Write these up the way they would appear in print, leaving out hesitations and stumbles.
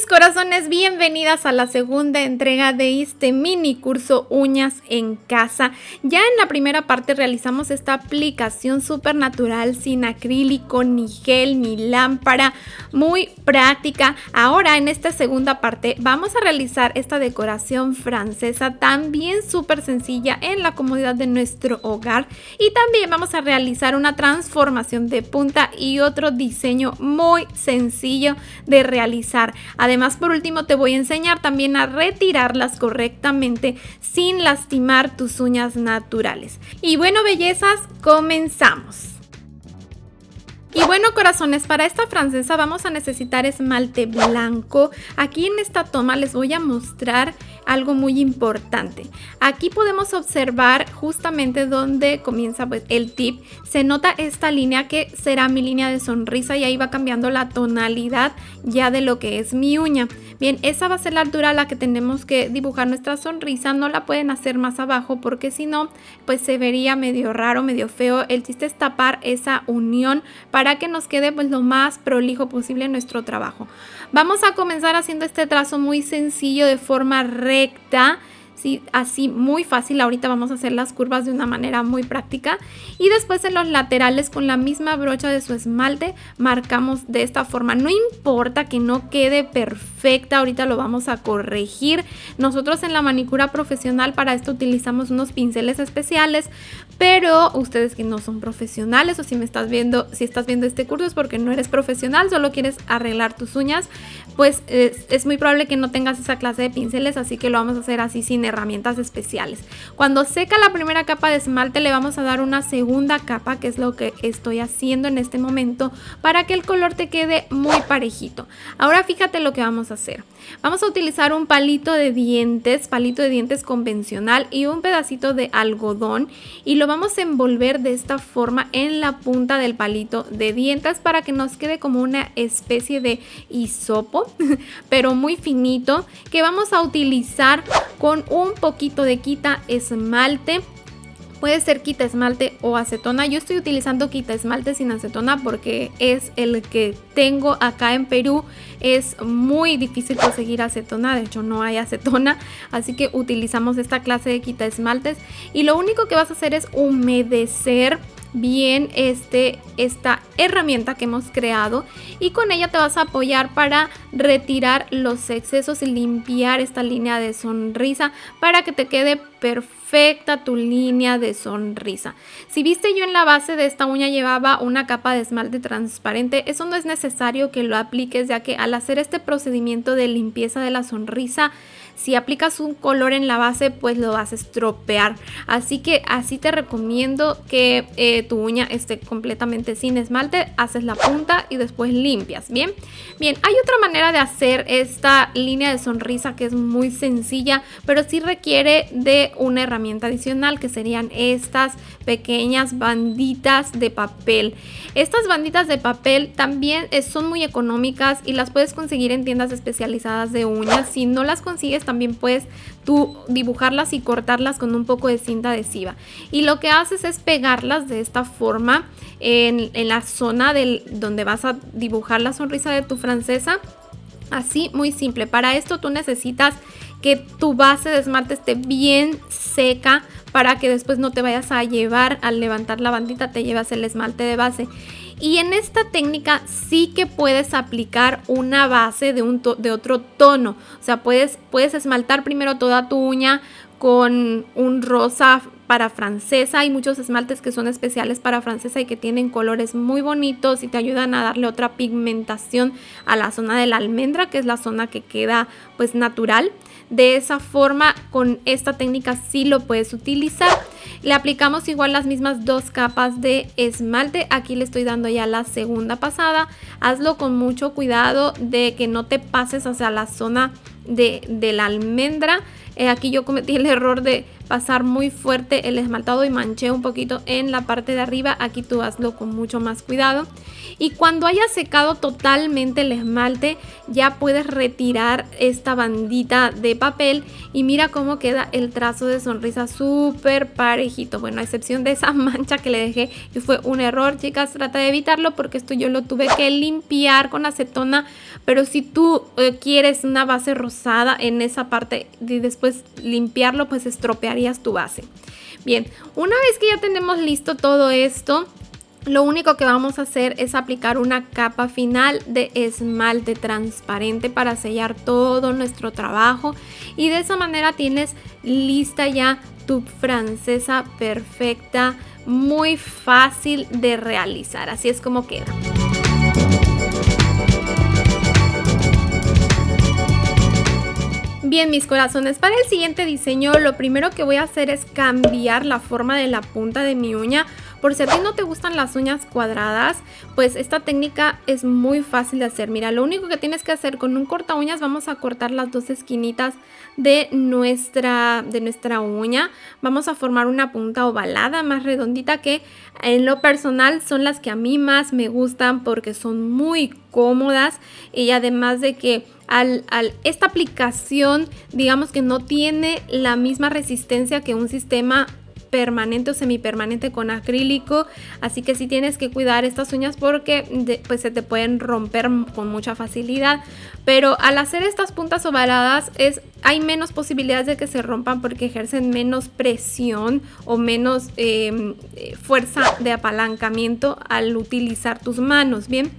corazones, bienvenidas a la segunda entrega de este mini curso Uñas en Casa. Ya en la primera parte realizamos esta aplicación súper natural, sin acrílico, ni gel, ni lámpara, muy práctica. Ahora en esta segunda parte vamos a realizar esta decoración francesa, también súper sencilla en la comodidad de nuestro hogar. Y también vamos a realizar una transformación de punta y otro diseño muy sencillo de realizar. Además, por último, te voy a enseñar también a retirarlas correctamente sin lastimar tus uñas naturales. Y bueno, bellezas, comenzamos. Y bueno, corazones, para esta francesa vamos a necesitar esmalte blanco. Aquí en esta toma les voy a mostrar algo muy importante. Aquí podemos observar justamente donde comienza el tip. Se nota esta línea que será mi línea de sonrisa y ahí va cambiando la tonalidad ya de lo que es mi uña. Bien, esa va a ser la altura a la que tenemos que dibujar nuestra sonrisa. No la pueden hacer más abajo porque si no, pues se vería medio raro, medio feo. El chiste es tapar esa unión para que nos quede pues lo más prolijo posible en nuestro trabajo. Vamos a comenzar haciendo este trazo muy sencillo de forma recta. Sí, así muy fácil. Ahorita vamos a hacer las curvas de una manera muy práctica y después en los laterales con la misma brocha de su esmalte marcamos de esta forma. No importa que no quede perfecta, ahorita lo vamos a corregir. Nosotros en la manicura profesional para esto utilizamos unos pinceles especiales, pero ustedes que no son profesionales o si estás viendo este curso es porque no eres profesional, solo quieres arreglar tus uñas, pues es muy probable que no tengas esa clase de pinceles, así que lo vamos a hacer así sin herramientas especiales. Cuando seca la primera capa de esmalte le vamos a dar una segunda capa, que es lo que estoy haciendo en este momento para que el color te quede muy parejito. Ahora fíjate lo que vamos a hacer. Vamos a utilizar un palito de dientes convencional y un pedacito de algodón y lo vamos a envolver de esta forma en la punta del palito de dientes para que nos quede como una especie de hisopo pero muy finito, que vamos a utilizar con un poquito de quita esmalte. Puede ser quita esmalte o acetona. Yo estoy utilizando quita esmalte sin acetona porque es el que tengo acá en Perú. Es muy difícil conseguir acetona, de hecho no hay acetona, así que utilizamos esta clase de quita esmaltes y lo único que vas a hacer es humedecer bien esta herramienta que hemos creado y con ella te vas a apoyar para retirar los excesos y limpiar esta línea de sonrisa para que te quede perfecta tu línea de sonrisa. Si viste, yo en la base de esta uña llevaba una capa de esmalte transparente. Eso no es necesario que lo apliques, ya que al hacer este procedimiento de limpieza de la sonrisa, si aplicas un color en la base, pues lo vas a estropear. Así que así te recomiendo que tu uña esté completamente sin esmalte. Haces la punta y después limpias. Bien, hay otra manera de hacer esta línea de sonrisa que es muy sencilla, pero sí requiere de una herramienta adicional, que serían estas pequeñas banditas de papel. Estas banditas de papel también son muy económicas y las puedes conseguir en tiendas especializadas de uñas. Si no las consigues, también puedes tú dibujarlas y cortarlas con un poco de cinta adhesiva. Y lo que haces es pegarlas de esta forma en la zona donde vas a dibujar la sonrisa de tu francesa. Así, muy simple. Para esto tú necesitas que tu base de esmalte esté bien seca para que después no te vayas a llevar, al levantar la bandita, te llevas el esmalte de base. Y en esta técnica sí que puedes aplicar una base de otro tono. O sea, puedes esmaltar primero toda tu uña con un rosa para francesa. Hay muchos esmaltes que son especiales para francesa y que tienen colores muy bonitos y te ayudan a darle otra pigmentación a la zona de la almendra, que es la zona que queda pues natural. De esa forma, con esta técnica sí lo puedes utilizar. Le aplicamos igual las mismas 2 capas de esmalte. Aquí le estoy dando ya la segunda pasada. Hazlo con mucho cuidado de que no te pases hacia la zona de la almendra. Aquí yo cometí el error de pasar muy fuerte el esmaltado y manché un poquito en la parte de arriba. Aquí tú hazlo con mucho más cuidado. Y cuando haya secado totalmente el esmalte, ya puedes retirar esta bandita de papel y mira cómo queda el trazo de sonrisa súper parejito. Bueno, a excepción de esa mancha que le dejé y fue un error, chicas, trata de evitarlo porque esto yo lo tuve que limpiar con acetona. Pero si tú quieres una base rosada en esa parte y después limpiarlo, pues estropearías tu base. Bien, una vez que ya tenemos listo todo esto, lo único que vamos a hacer es aplicar una capa final de esmalte transparente para sellar todo nuestro trabajo y de esa manera tienes lista ya tu francesa perfecta, muy fácil de realizar. Así es como queda. Bien, mis corazones, para el siguiente diseño lo primero que voy a hacer es cambiar la forma de la punta de mi uña. Por si a ti no te gustan las uñas cuadradas, pues esta técnica es muy fácil de hacer. Mira, lo único que tienes que hacer con un corta uñas, vamos a cortar las dos esquinitas de nuestra uña. Vamos a formar una punta ovalada más redondita que en lo personal son las que a mí más me gustan porque son muy cómodas y además de que esta aplicación digamos que no tiene la misma resistencia que un sistema permanente o semipermanente con acrílico, así que sí tienes que cuidar estas uñas porque pues se te pueden romper con mucha facilidad, pero al hacer estas puntas ovaladas hay menos posibilidades de que se rompan porque ejercen menos presión o menos fuerza de apalancamiento al utilizar tus manos, ¿bien?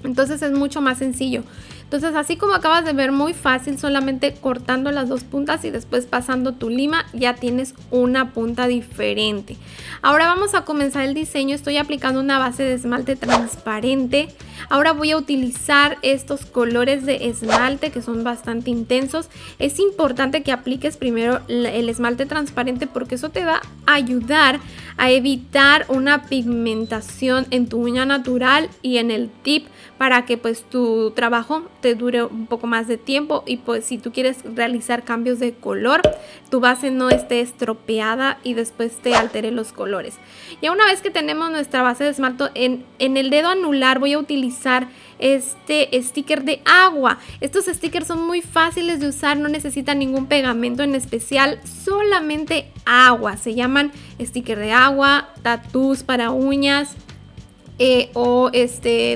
Entonces es mucho más sencillo. Entonces así como acabas de ver, muy fácil, solamente cortando las dos puntas y después pasando tu lima ya tienes una punta diferente. Ahora vamos a comenzar el diseño. Estoy aplicando una base de esmalte transparente. Ahora voy a utilizar estos colores de esmalte que son bastante intensos. Es importante que apliques primero el esmalte transparente porque eso te va a ayudar a evitar una pigmentación en tu uña natural y en el tip para que pues tu trabajo te dure un poco más de tiempo y pues si tú quieres realizar cambios de color, tu base no esté estropeada y después te altere los colores. Ya una vez que tenemos nuestra base de esmalte, en el dedo anular voy a utilizar este sticker de agua. Estos stickers son muy fáciles de usar, no necesitan ningún pegamento en especial, solamente agua. Se llaman sticker de agua, tatús para uñas o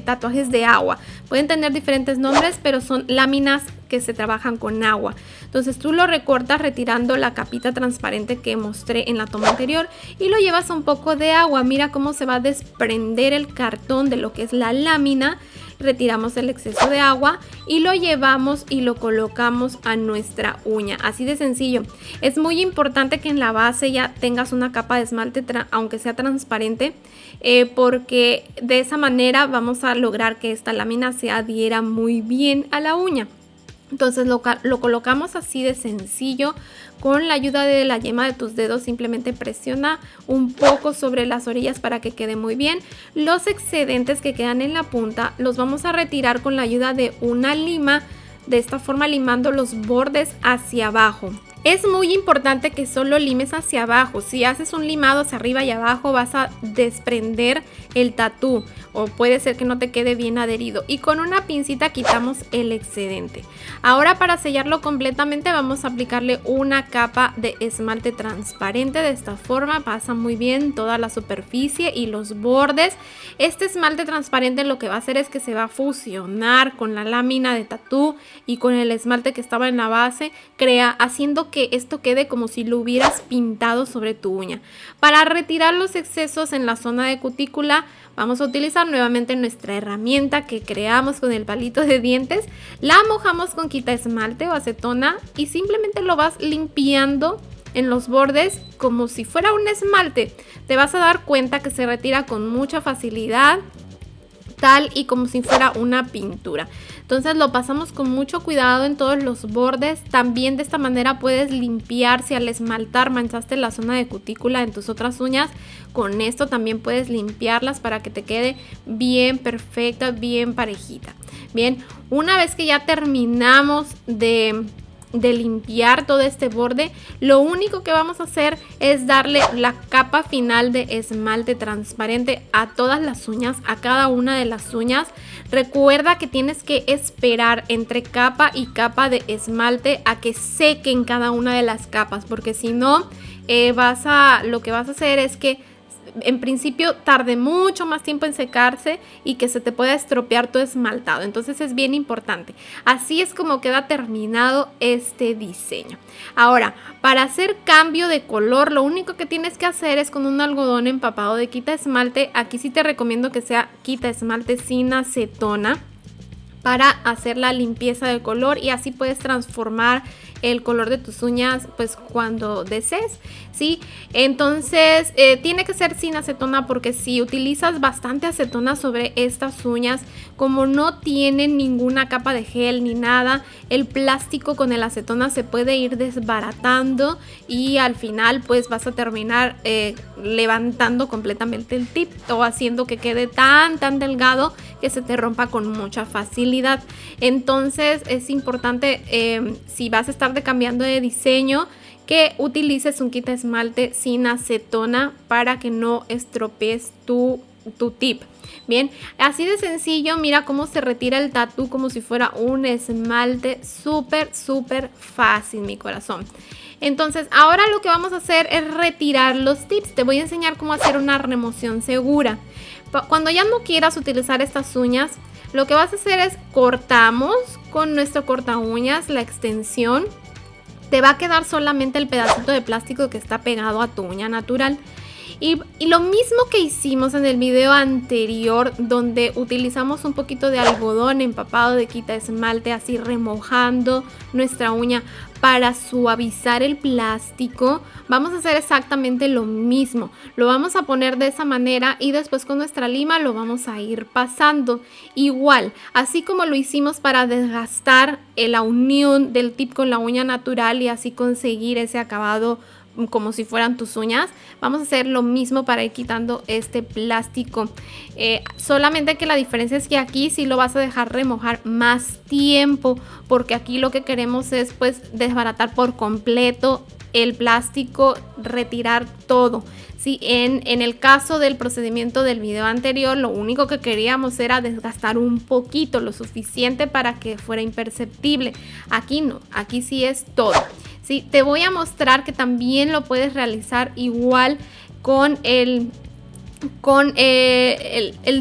tatuajes de agua. Pueden tener diferentes nombres, pero son láminas que se trabajan con agua. Entonces tú lo recortas retirando la capita transparente que mostré en la toma anterior y lo llevas a un poco de agua. Mira cómo se va a desprender el cartón de lo que es la lámina. Retiramos el exceso de agua y lo llevamos y lo colocamos a nuestra uña. Así de sencillo. Es muy importante que en la base ya tengas una capa de esmalte, aunque sea transparente, porque de esa manera vamos a lograr que esta lámina se adhiera muy bien a la uña. Entonces lo colocamos así de sencillo. Con la ayuda de la yema de tus dedos simplemente presiona un poco sobre las orillas para que quede muy bien. Los excedentes que quedan en la punta los vamos a retirar con la ayuda de una lima, de esta forma limando los bordes hacia abajo. Es muy importante que solo limes hacia abajo. Si haces un limado hacia arriba y abajo vas a desprender el tatú o puede ser que no te quede bien adherido. Y con una pincita quitamos el excedente. Ahora para sellarlo completamente vamos a aplicarle una capa de esmalte transparente. De esta forma pasa muy bien toda la superficie y los bordes. Este esmalte transparente lo que va a hacer es que se va a fusionar con la lámina de tatú y con el esmalte que estaba en la base, haciendo que esto quede como si lo hubieras pintado sobre tu uña. Para retirar los excesos en la zona de cutícula vamos a utilizar nuevamente nuestra herramienta que creamos con el palito de dientes. La mojamos con quita esmalte o acetona y simplemente lo vas limpiando en los bordes como si fuera un esmalte. Te vas a dar cuenta que se retira con mucha facilidad, tal y como si fuera una pintura. Entonces lo pasamos con mucho cuidado en todos los bordes. También de esta manera puedes limpiar si al esmaltar manchaste la zona de cutícula en tus otras uñas. Con esto también puedes limpiarlas para que te quede bien perfecta, bien parejita. Bien, una vez que ya terminamos de de limpiar todo este borde, lo único que vamos a hacer es darle la capa final de esmalte transparente a todas las uñas, a cada una de las uñas. Recuerda que tienes que esperar entre capa y capa de esmalte a que sequen cada una de las capas, porque si no, lo que vas a hacer es que en principio tarde mucho más tiempo en secarse y que se te pueda estropear tu esmaltado. Entonces es bien importante. Así es como queda terminado este diseño. Ahora, para hacer cambio de color, lo único que tienes que hacer es con un algodón empapado de quita esmalte. Aquí sí te recomiendo que sea quita esmalte sin acetona, para hacer la limpieza de color, y así puedes transformar el color de tus uñas pues cuando desees, ¿sí? Entonces tiene que ser sin acetona, porque si utilizas bastante acetona sobre estas uñas, como no tienen ninguna capa de gel ni nada, el plástico con el acetona se puede ir desbaratando y al final pues vas a terminar levantando completamente el tip o haciendo que quede tan delgado que se te rompa con mucha facilidad. Entonces es importante, si vas a estar cambiando de diseño, que utilices un quita esmalte sin acetona para que no estropees tu tip. Bien, así de sencillo. Mira cómo se retira el tatú como si fuera un esmalte, súper fácil, mi corazón. Entonces ahora lo que vamos a hacer es retirar los tips. Te voy a enseñar cómo hacer una remoción segura. Cuando ya no quieras utilizar estas uñas, lo que vas a hacer es cortamos con nuestro corta uñas la extensión. Te va a quedar solamente el pedacito de plástico que está pegado a tu uña natural. Y lo mismo que hicimos en el video anterior, donde utilizamos un poquito de algodón empapado de quita esmalte, así remojando nuestra uña para suavizar el plástico, vamos a hacer exactamente lo mismo. Lo vamos a poner de esa manera y después con nuestra lima lo vamos a ir pasando. Igual, así como lo hicimos para desgastar la unión del tip con la uña natural y así conseguir ese acabado como si fueran tus uñas, vamos a hacer lo mismo para ir quitando este plástico. Solamente que la diferencia es que aquí sí lo vas a dejar remojar más tiempo, porque aquí lo que queremos es pues desbaratar por completo el plástico, retirar todo. Sí, en el caso del procedimiento del video anterior, lo único que queríamos era desgastar un poquito, lo suficiente para que fuera imperceptible. Aquí no, aquí sí es todo. Sí, te voy a mostrar que también lo puedes realizar igual con el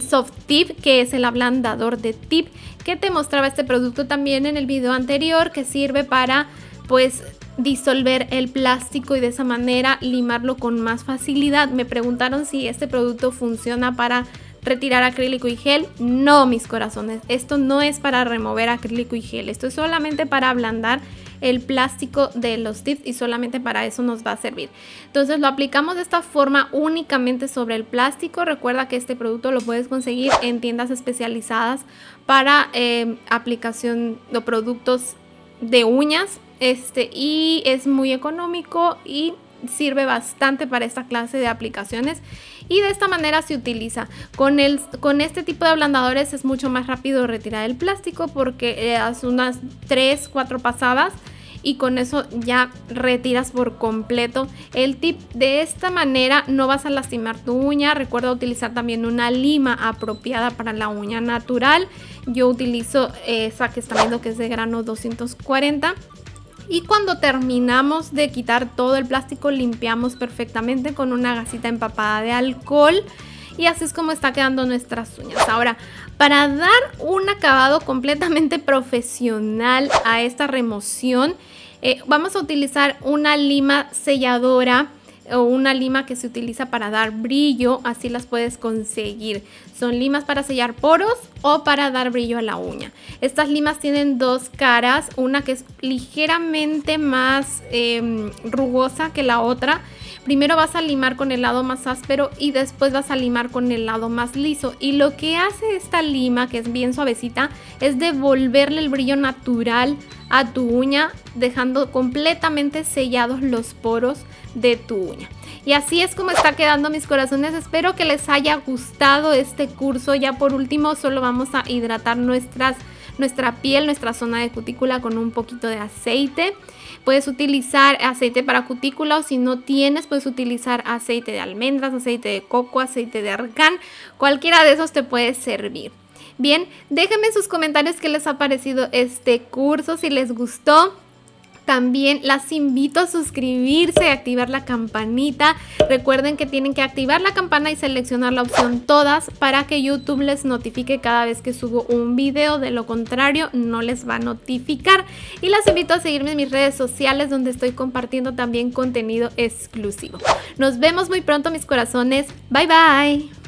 soft tip, que es el ablandador de tip, que te mostraba este producto también en el video anterior, que sirve para pues disolver el plástico y de esa manera limarlo con más facilidad. Me preguntaron si este producto funciona para retirar acrílico y gel. No, mis corazones, esto no es para remover acrílico y gel, esto es solamente para ablandar el plástico de los tips y solamente para eso nos va a servir. Entonces lo aplicamos de esta forma únicamente sobre el plástico. Recuerda que este producto lo puedes conseguir en tiendas especializadas para aplicación de productos de uñas, y es muy económico y sirve bastante para esta clase de aplicaciones, y de esta manera se utiliza. Con este tipo de ablandadores es mucho más rápido retirar el plástico, porque hace unas 3-4 pasadas y con eso ya retiras por completo el tip. De esta manera no vas a lastimar tu uña. Recuerda utilizar también una lima apropiada para la uña natural. Yo utilizo esa que están viendo, que es de grano 240. Y cuando terminamos de quitar todo el plástico, limpiamos perfectamente con una gasita empapada de alcohol. Y así es como está quedando nuestras uñas. Ahora, para dar un acabado completamente profesional a esta remoción, vamos a utilizar una lima selladora o una lima que se utiliza para dar brillo. Así las puedes conseguir. Son limas para sellar poros o para dar brillo a la uña. Estas limas tienen dos caras, una que es ligeramente más rugosa que la otra. Primero vas a limar con el lado más áspero y después vas a limar con el lado más liso. Y lo que hace esta lima, que es bien suavecita, es devolverle el brillo natural a tu uña, dejando completamente sellados los poros de tu uña. Y así es como está quedando, mis corazones. Espero que les haya gustado este curso. Ya por último solo vamos a hidratar nuestra piel, nuestra zona de cutícula con un poquito de aceite. Puedes utilizar aceite para cutícula o si no tienes, puedes utilizar aceite de almendras, aceite de coco, aceite de argán. Cualquiera de esos te puede servir. Bien, déjenme en sus comentarios qué les ha parecido este curso, si les gustó. También las invito a suscribirse y activar la campanita. Recuerden que tienen que activar la campana y seleccionar la opción todas para que YouTube les notifique cada vez que subo un video. De lo contrario, no les va a notificar. Y las invito a seguirme en mis redes sociales donde estoy compartiendo también contenido exclusivo. Nos vemos muy pronto, mis corazones. Bye, bye.